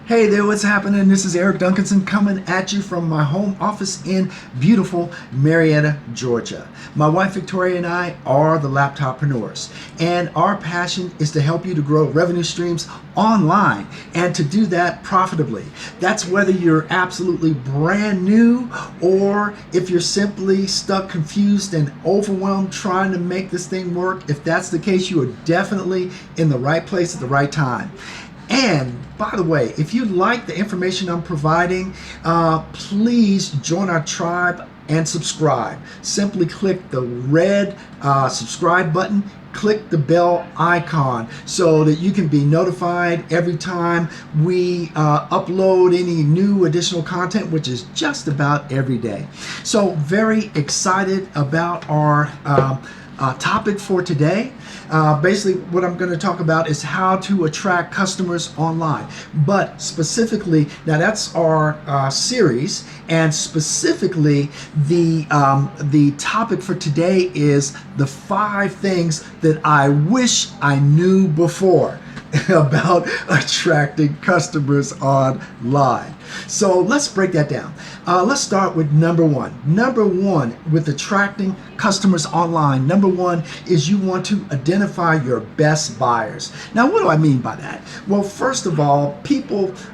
Hey there, what's happening? This is Eric Duncanson coming at you from my home office in beautiful Marietta, Georgia. My wife Victoria and I are the LAPTOP-PRENEURS, and our passion is to help you to grow revenue streams online and to do that profitably. That's whether you're absolutely brand new or if you're simply stuck, confused, and overwhelmed trying to make this thing work. If that's the case, you are definitely in the right place at the right time. And by the way, if you like the information I'm providing, please join our tribe and subscribe. Simply click the red subscribe button, click the bell icon so that you can be notified every time we upload any new additional content, which is just about every day. So very excited about our topic for today. Basically, what I'm going to talk about is how to attract customers online. But specifically, now that's our series, and specifically, the topic for today is the 5 things that I wish I knew before about attracting customers online. So let's break that down. Let's start with number one. Number one with attracting customers online. Number one is you want to identify your best buyers. Now, what do I mean by that? Well, first of all,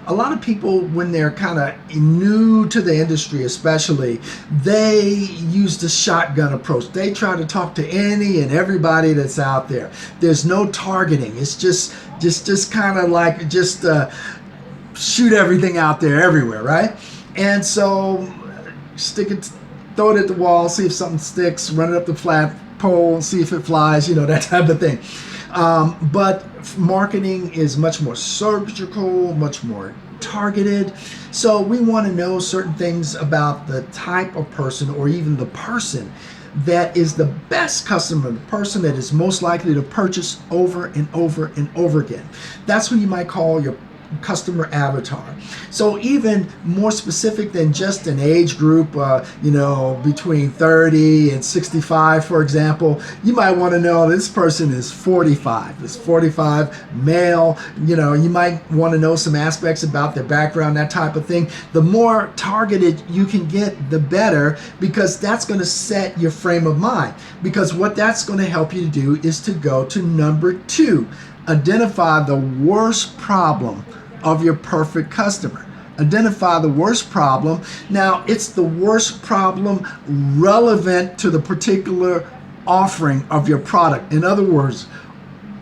a lot of people, when they're kind of new to the industry especially, they use the shotgun approach. They try to talk to any and everybody that's out there. There's no targeting. It's just kind of like shoot everything out there everywhere, right? And so throw it at the wall, see if something sticks, run it up the flagpole, see if it flies, that type of thing. But marketing is much more surgical, much more targeted. So we want to know certain things about the type of person, or even the person that is the best customer, the person that is most likely to purchase over and over and over again. That's who you might call your customer avatar. So even more specific than just an age group, between 30 and 65, for example, you might want to know this person is 45. Is 45 male? You might want to know some aspects about their background, that type of thing. The more targeted you can get, the better, because that's going to set your frame of mind. Because what that's going to help you to do is to go to number 2. Identify the worst problem of your perfect customer. Identify the worst problem. Now, it's the worst problem relevant to the particular offering of your product. In other words,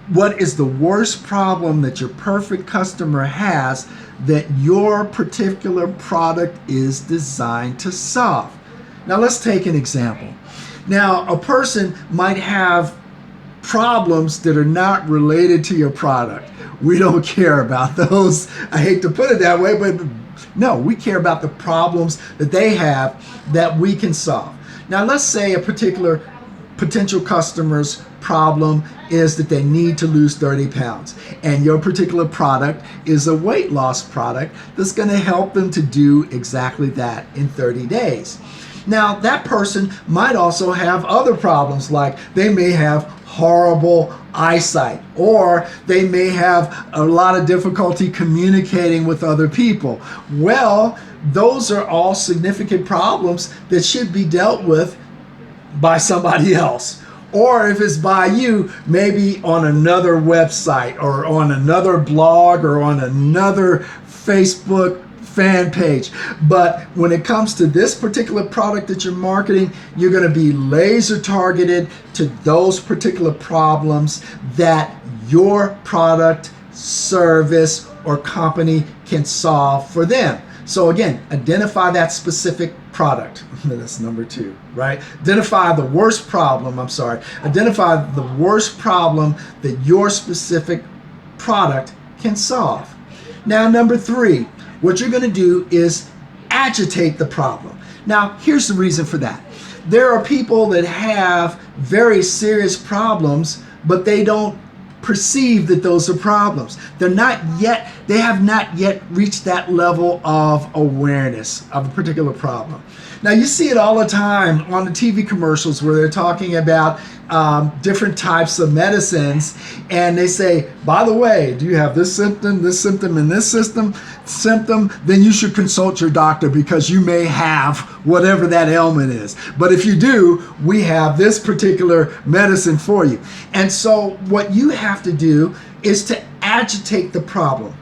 what is the worst problem that your perfect customer has that your particular product is designed to solve? Now, let's take an example. Now, a person might have problems that are not related to your product. We don't care about those. I hate to put it that way, but no, we care about the problems that they have that we can solve. Now, let's say a particular potential customer's problem is that they need to lose 30 pounds, and your particular product is a weight loss product that's going to help them to do exactly that in 30 days. Now, that person might also have other problems, like they may have horrible eyesight, or they may have a lot of difficulty communicating with other people. Well, those are all significant problems that should be dealt with by somebody else. Or if it's by you, maybe on another website or on another blog or on another Facebook fan page. But when it comes to this particular product that you're marketing, you're going to be laser targeted to those particular problems that your product, service, or company can solve for them. So again, identify that specific product. That's number 2, right? Identify the worst problem that your specific product can solve. Now, number 3, what you're going to do is agitate the problem. Now, here's the reason for that. There are people that have very serious problems, but they don't perceive that those are problems. They're not yet They have not yet reached that level of awareness of a particular problem. Now, you see it all the time on the TV commercials where they're talking about different types of medicines, and they say, by the way, do you have this symptom, and this symptom, then you should consult your doctor because you may have whatever that ailment is. But if you do, we have this particular medicine for you. And so what you have to do is to agitate the problem.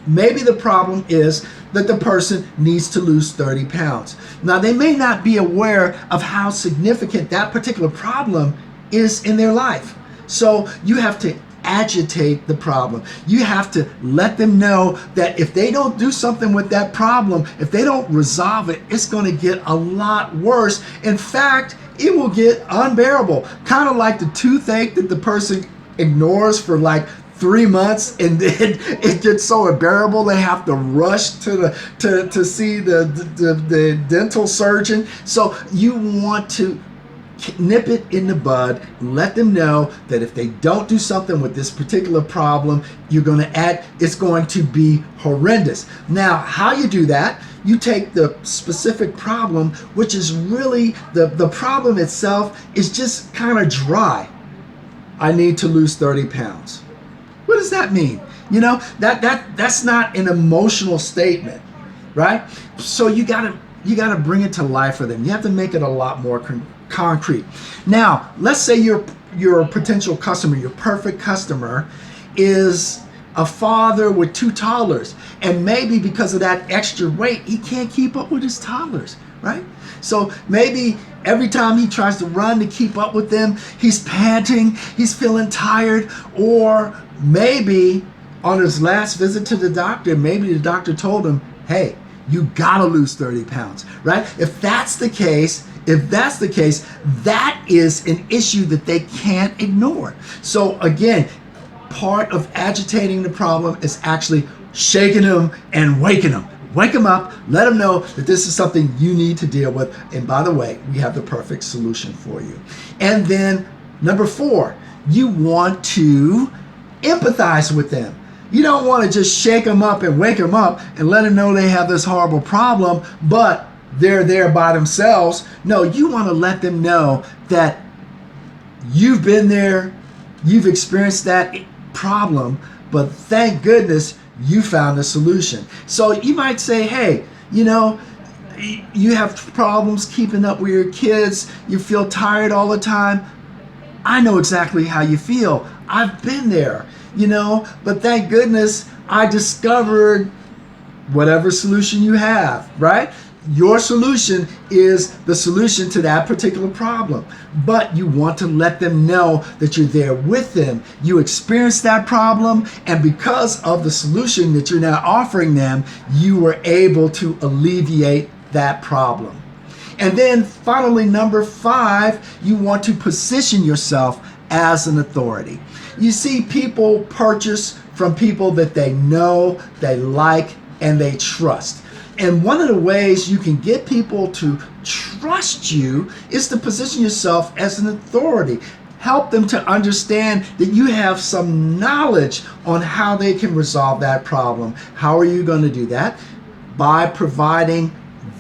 Maybe the problem is that the person needs to lose 30 pounds. Now, they may not be aware of how significant that particular problem is in their life. So you have to agitate the problem. You have to let them know that if they don't do something with that problem, if they don't resolve it, it's going to get a lot worse. In fact, it will get unbearable. Kind of like the toothache that the person ignores for like 3 months, and then it gets so unbearable they have to rush to see the dental surgeon. So you want to nip it in the bud, let them know that if they don't do something with this particular problem, it's going to be horrendous. Now, how you do that, you take the specific problem, which is really the problem itself is just kind of dry. I need to lose 30 pounds. What does that mean? You know, that's not an emotional statement, right? So you gotta bring it to life for them. You have to make it a lot more concrete. Now, let's say your potential customer, your perfect customer, is a father with 2 toddlers, and maybe because of that extra weight, he can't keep up with his toddlers, right? So maybe every time he tries to run to keep up with them, he's panting, he's feeling tired, or maybe on his last visit to the doctor, maybe the doctor told him, hey, you gotta lose 30 pounds, right? If that's the case, that is an issue that they can't ignore. So again, part of agitating the problem is actually shaking them and waking them. Wake them up, let them know that this is something you need to deal with. And by the way, we have the perfect solution for you. And then number 4, you want to empathize with them. You don't want to just shake them up and wake them up and let them know they have this horrible problem, but they're there by themselves. No, you want to let them know that you've been there, you've experienced that problem, but thank goodness you found a solution. So you might say, hey, you know, you have problems keeping up with your kids, you feel tired all the time. I know exactly how you feel. I've been there, you know, but thank goodness I discovered whatever solution you have, right? Your solution is the solution to that particular problem, but you want to let them know that you're there with them. You experienced that problem, and because of the solution that you're now offering them, you were able to alleviate that problem. And then finally, number 5, you want to position yourself as an authority. You see, people purchase from people that they know, they like, and they trust. And one of the ways you can get people to trust you is to position yourself as an authority. Help them to understand that you have some knowledge on how they can resolve that problem. How are you going to do that? By providing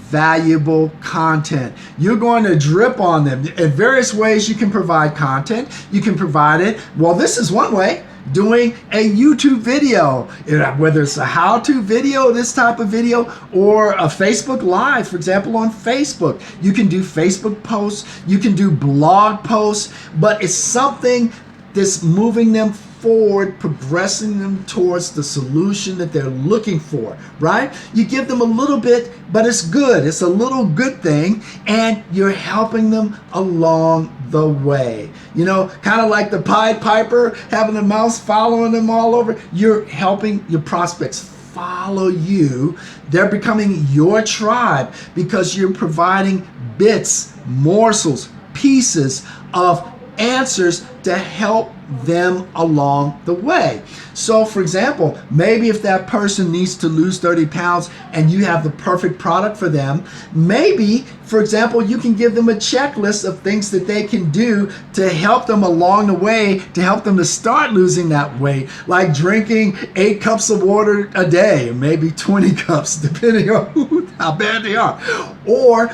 valuable content. You're going to drip on them. In various ways you can provide content. You can provide it, well, this is one way, doing a YouTube video, whether it's a how-to video, this type of video, or a Facebook Live, for example, on Facebook. You can do Facebook posts, you can do blog posts, but it's something that's moving them forward, progressing them towards the solution that they're looking for, right? You give them a little bit, but it's good. It's a little good thing, and you're helping them along the way. You know, kind of like the Pied Piper having the mouse following them all over. You're helping your prospects follow you. They're becoming your tribe because you're providing bits, morsels, pieces of answers to help them along the way. So for example, maybe if that person needs to lose 30 pounds and you have the perfect product for them, maybe, for example, you can give them a checklist of things that they can do to help them along the way, to help them to start losing that weight, like drinking 8 cups of water a day, maybe 20 cups, depending on how bad they are. Or,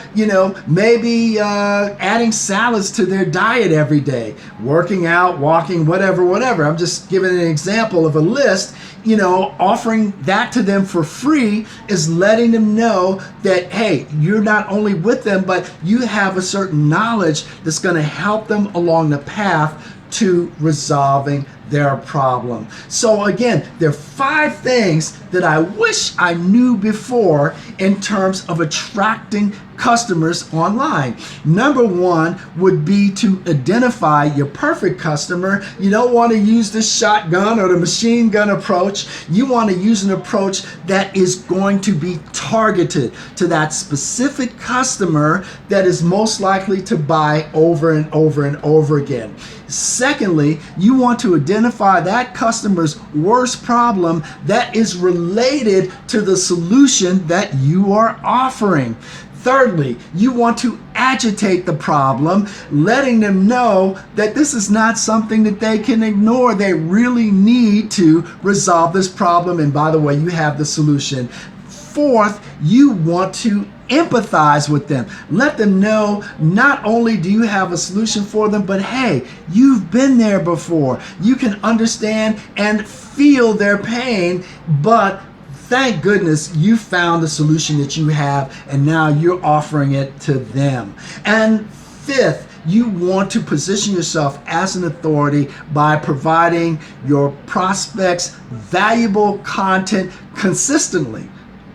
maybe adding salads to their diet every day, working out, walking, whatever. I'm just giving an example of a list. Offering that to them for free is letting them know that, hey, you're not only with them, but you have a certain knowledge that's going to help them along the path to resolving their problem. So again, there are 5 things that I wish I knew before in terms of attracting customers online. Number 1 would be to identify your perfect customer. You don't want to use the shotgun or the machine gun approach. You want to use an approach that is going to be targeted to that specific customer that is most likely to buy over and over and over again. Secondly, you want to identify that customer's worst problem that is related to the solution that you are offering. Thirdly, you want to agitate the problem, letting them know that this is not something that they can ignore. They really need to resolve this problem. And by the way, you have the solution. Fourth, you want to empathize with them. Let them know not only do you have a solution for them, but hey, you've been there before. You can understand and feel their pain, but thank goodness you found the solution that you have, and now you're offering it to them. And fifth, you want to position yourself as an authority by providing your prospects valuable content consistently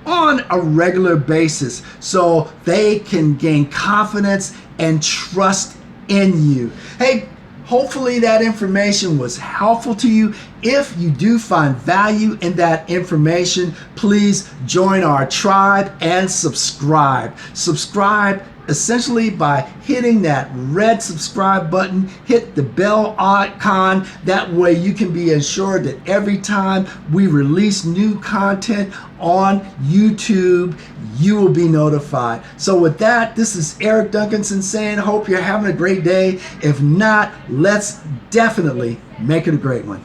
on a regular basis so they can gain confidence and trust in you. Hey, hopefully that information was helpful to you. If you do find value in that information, please join our tribe and subscribe. Subscribe essentially by hitting that red subscribe button, hit the bell icon. That way you can be assured that every time we release new content on YouTube, you will be notified. So with that, this is Eric Duncanson saying, hope you're having a great day. If not, let's definitely make it a great one.